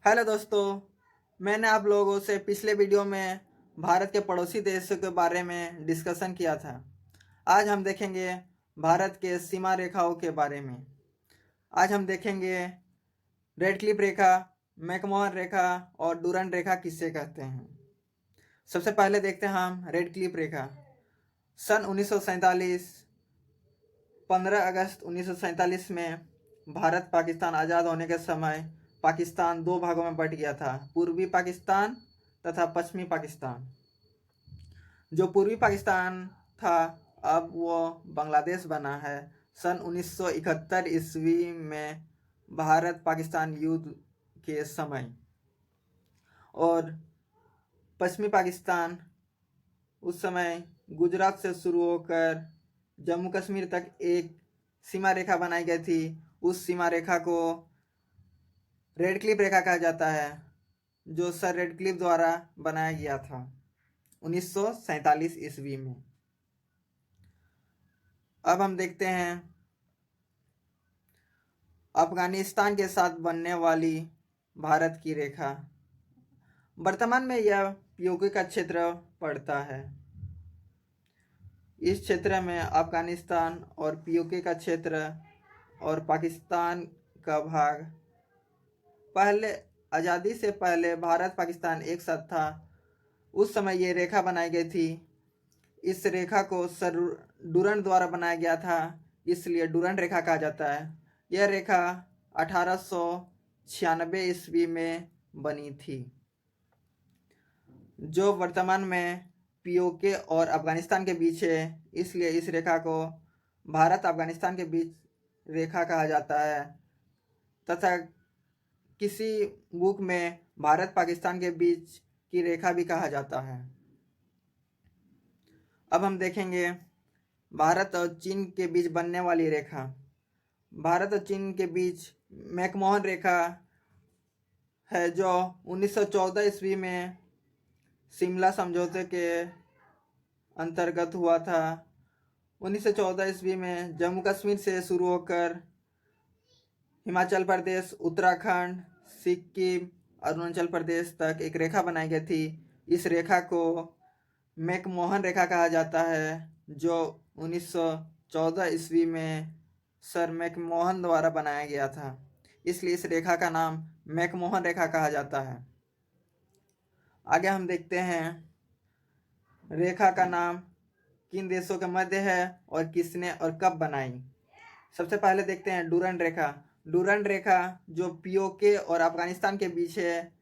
Hello दोस्तों। मैंने आप लोगों से पिछले वीडियो में भारत के पड़ोसी देशों के बारे में डिस्कशन किया था। आज हम देखेंगे भारत के सीमा रेखाओं के बारे में। आज हम देखेंगे रेड क्लिफ रेखा, मैकमोहन रेखा और डूरंड रेखा किससे कहते हैं। सबसे पहले देखते हैं हम रेड क्लिफ रेखा। सन 1947 15 अगस्त 1947 में भारत पाकिस्तान आज़ाद होने के समय पाकिस्तान दो भागों में बंट गया था, पूर्वी पाकिस्तान तथा पश्चिमी पाकिस्तान। जो पूर्वी पाकिस्तान था अब वो बांग्लादेश बना है। सन 1971 ईस्वी में भारत पाकिस्तान युद्ध के समय, और पश्चिमी पाकिस्तान उस समय गुजरात से शुरू होकर जम्मू कश्मीर तक एक सीमा रेखा बनाई गई थी। उस सीमा रेखा को रेड क्लिफ रेखा कहा जाता है, जो सर रेड क्लिफ द्वारा बनाया गया था 1947 ईस्वी में। अब हम देखते हैं अफगानिस्तान के साथ बनने वाली भारत की रेखा। वर्तमान में यह पीओके का क्षेत्र पड़ता है। इस क्षेत्र में अफगानिस्तान और पीओके का क्षेत्र और पाकिस्तान का भाग, पहले आज़ादी से पहले भारत पाकिस्तान एक साथ था। उस समय ये रेखा बनाई गई थी। इस रेखा को सर डूरंड द्वारा बनाया गया था, इसलिए डूरंड रेखा कहा जाता है। यह रेखा 1896 ईस्वी में बनी थी, जो वर्तमान में पीओके और अफगानिस्तान के बीच है। इसलिए इस रेखा को भारत अफगानिस्तान के बीच रेखा कहा जाता है, तथा किसी बुक में भारत पाकिस्तान के बीच की रेखा भी कहा जाता है। अब हम देखेंगे भारत और चीन के बीच बनने वाली रेखा। भारत और चीन के बीच मैकमोहन रेखा है, जो 1914 ईस्वी में शिमला समझौते के अंतर्गत हुआ था। 1914 ईस्वी में जम्मू कश्मीर से शुरू होकर हिमाचल प्रदेश, उत्तराखंड, सिक्किम, अरुणाचल प्रदेश तक एक रेखा बनाई गई थी। इस रेखा को मैकमोहन रेखा कहा जाता है, जो 1914 ईस्वी में सर मैकमोहन द्वारा बनाया गया था। इसलिए इस रेखा का नाम मैकमोहन रेखा कहा जाता है। आगे हम देखते हैं रेखा का नाम किन देशों के मध्य है और किसने और कब बनाई। सबसे पहले देखते हैं डूरंड रेखा। डूरंड रेखा जो पीओके और अफगानिस्तान के बीच है,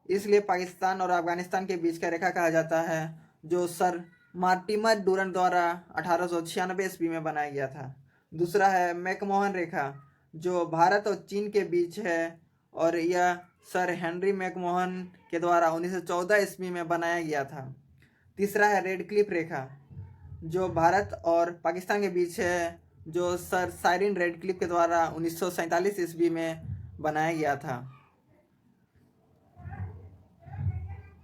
इसलिए पाकिस्तान और अफगानिस्तान के बीच का रेखा कहा जाता है, जो सर मार्टिमर डूरंड द्वारा 1896 ईस्वी में बनाया गया था। दूसरा है मैकमोहन रेखा, जो भारत और चीन के बीच है, और यह सर हेनरी मैकमोहन के द्वारा 1914 ईस्वी में बनाया गया था। तीसरा है रेड क्लिफ रेखा, जो भारत और पाकिस्तान के बीच है, जो सर साइरिन रेड क्लिफ के द्वारा 1947 ईस्वी में बनाया गया था।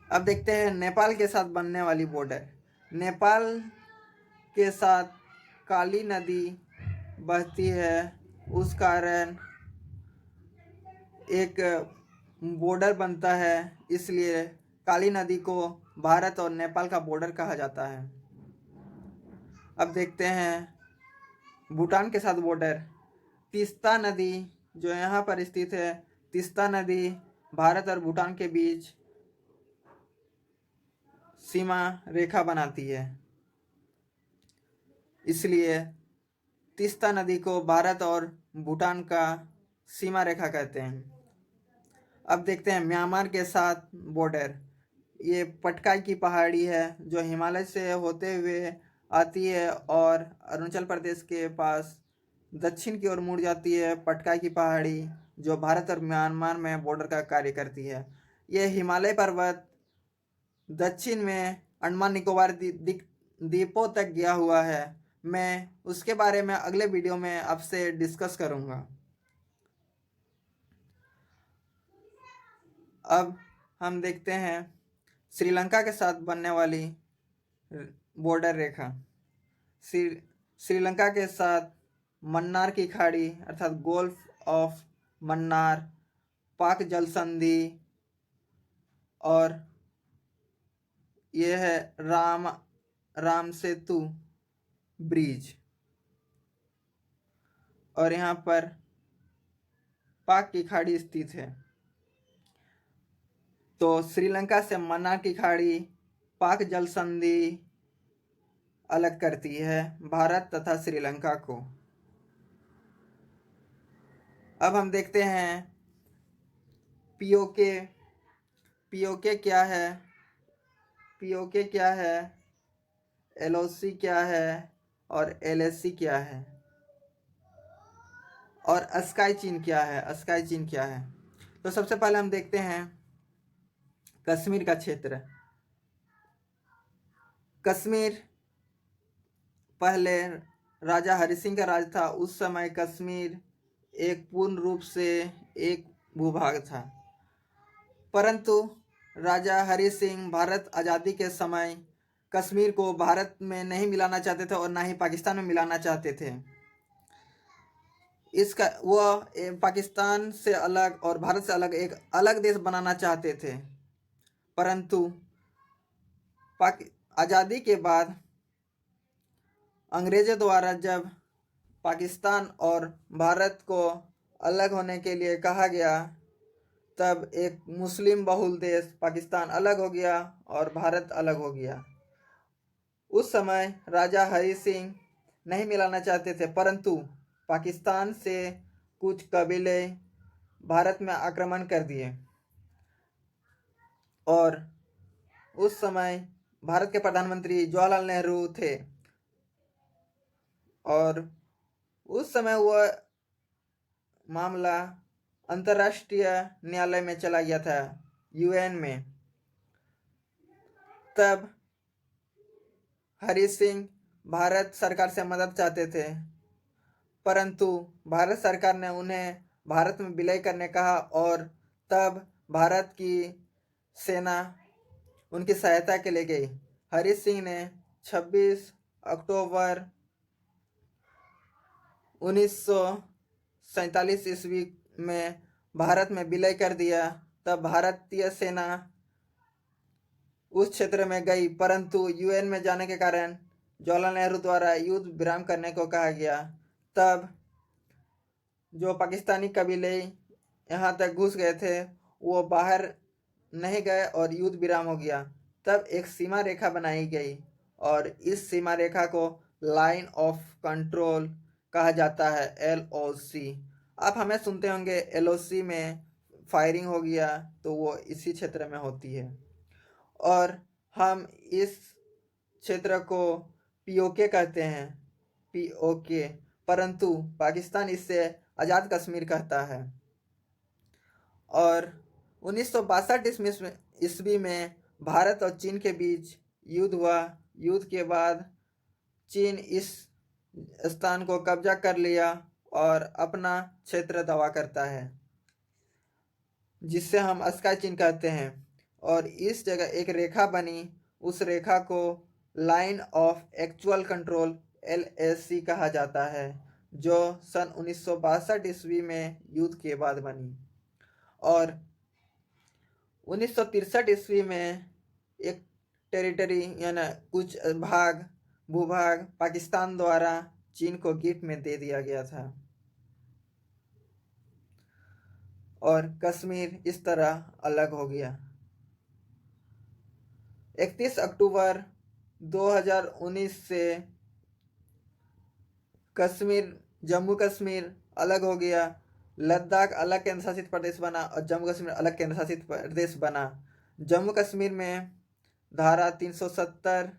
अब देखते हैं नेपाल के साथ बनने वाली बॉर्डर। नेपाल के साथ काली नदी बहती है, उस कारण एक बॉर्डर बनता है। इसलिए काली नदी को भारत और नेपाल का बॉर्डर कहा जाता है। अब देखते हैं भूटान के साथ बॉर्डर। तीस्ता नदी जो यहाँ पर स्थित है, तीस्ता नदी भारत और भूटान के बीच सीमा रेखा बनाती है, इसलिए तीस्ता नदी को भारत और भूटान का सीमा रेखा कहते हैं। अब देखते हैं म्यांमार के साथ बॉर्डर। ये पटकाई की पहाड़ी है, जो हिमालय से होते हुए आती है और अरुणाचल प्रदेश के पास दक्षिण की ओर मुड़ जाती है। पटकाई की पहाड़ी जो भारत और म्यांमार में बॉर्डर का कार्य करती है। यह हिमालय पर्वत दक्षिण में अंडमान निकोबार द्वीपों तक गया हुआ है। मैं उसके बारे में अगले वीडियो में आपसे डिस्कस करूँगा। अब हम देखते हैं श्रीलंका के साथ बनने वाली बॉर्डर रेखा। श्रीलंका के साथ मन्नार की खाड़ी अर्थात गोल्फ ऑफ मन्नार, पाक जल संधि और ये है राम सेतु ब्रिज, और यहाँ पर पाक की खाड़ी स्थित है। तो श्रीलंका से मन्नार की खाड़ी पाक जल संधि अलग करती है भारत तथा श्रीलंका को। अब हम देखते हैं पीओके। पीओके क्या है, पीओके क्या है, एलओसी क्या है और एलएससी क्या है, और स्काई चीन क्या है, स्काई चीन क्या है। तो सबसे पहले हम देखते हैं कश्मीर का क्षेत्र। कश्मीर पहले राजा हरि सिंह का राज था। उस समय कश्मीर एक पूर्ण रूप से एक भूभाग था, परंतु राजा हरि सिंह भारत आज़ादी के समय कश्मीर को भारत में नहीं मिलाना चाहते थे और ना ही पाकिस्तान में मिलाना चाहते थे। इसका वह पाकिस्तान से अलग और भारत से अलग एक अलग देश बनाना चाहते थे, परंतु आज़ादी के बाद अंग्रेज़ों द्वारा जब पाकिस्तान और भारत को अलग होने के लिए कहा गया, तब एक मुस्लिम बहुल देश पाकिस्तान अलग हो गया और भारत अलग हो गया। उस समय राजा हरि सिंह नहीं मिलाना चाहते थे, परंतु पाकिस्तान से कुछ कबीले भारत में आक्रमण कर दिए, और उस समय भारत के प्रधानमंत्री जवाहरलाल नेहरू थे, और उस समय वह मामला अंतर्राष्ट्रीय न्यायालय में चला गया था, यूएन में। तब हरि सिंह भारत सरकार से मदद चाहते थे, परंतु भारत सरकार ने उन्हें भारत में विलय करने कहा, और तब भारत की सेना उनकी सहायता के लिए गई। हरि सिंह ने 26 अक्टूबर 1947 ईस्वी में भारत में विलय कर दिया। तब भारतीय सेना उस क्षेत्र में गई, परंतु यूएन में जाने के कारण जवाहरलाल नेहरू द्वारा युद्ध विराम करने को कहा गया। तब जो पाकिस्तानी कबीले यहाँ तक घुस गए थे वो बाहर नहीं गए और युद्ध विराम हो गया। तब एक सीमा रेखा बनाई गई, और इस सीमा रेखा को लाइन ऑफ कंट्रोल कहा जाता है, एलओसी। आप हमें सुनते होंगे एलओसी में फायरिंग हो गया, तो वो इसी क्षेत्र में होती है, और हम इस क्षेत्र को पीओके कहते हैं, पीओके, परंतु पाकिस्तान इससे आज़ाद कश्मीर कहता है। और 1962 ईस्वी में भारत और चीन के बीच युद्ध हुआ। युद्ध के बाद चीन इस स्थान को कब्जा कर लिया और अपना क्षेत्र दावा करता है, जिससे हम स्काई चीन कहते हैं। और इस जगह एक रेखा बनी, उस रेखा को line of actual control LAC कहा जाता है, जो सन 1962 ईस्वी में युद्ध के बाद बनी। और 1963 ईस्वी में एक टेरिटरी यानी कुछ भूभाग पाकिस्तान द्वारा चीन को गिफ्ट में दे दिया गया था, और कश्मीर इस तरह अलग हो गया। 31 अक्टूबर 2019 से जम्मू कश्मीर अलग हो गया। लद्दाख अलग केंद्र शासित प्रदेश बना और जम्मू कश्मीर अलग केंद्र शासित प्रदेश बना। जम्मू कश्मीर में धारा 370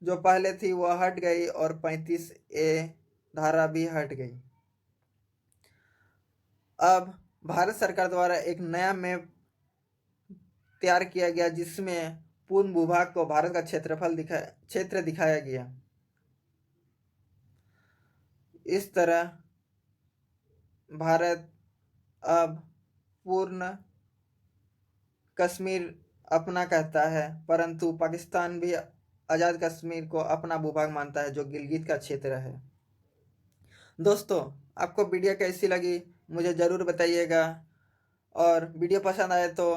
जो पहले थी वह हट गई, और 35A धारा भी हट गई। अब भारत सरकार द्वारा एक नया मैप तैयार किया गया, जिसमें पूर्ण भूभाग को भारत का क्षेत्र दिखाया गया। इस तरह भारत अब पूर्ण कश्मीर अपना कहता है, परंतु पाकिस्तान भी आज़ाद कश्मीर को अपना भूभाग मानता है, जो गिलगित का क्षेत्र है। दोस्तों, आपको वीडियो कैसी लगी मुझे ज़रूर बताइएगा, और वीडियो पसंद आए तो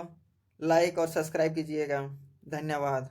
लाइक और सब्सक्राइब कीजिएगा। धन्यवाद।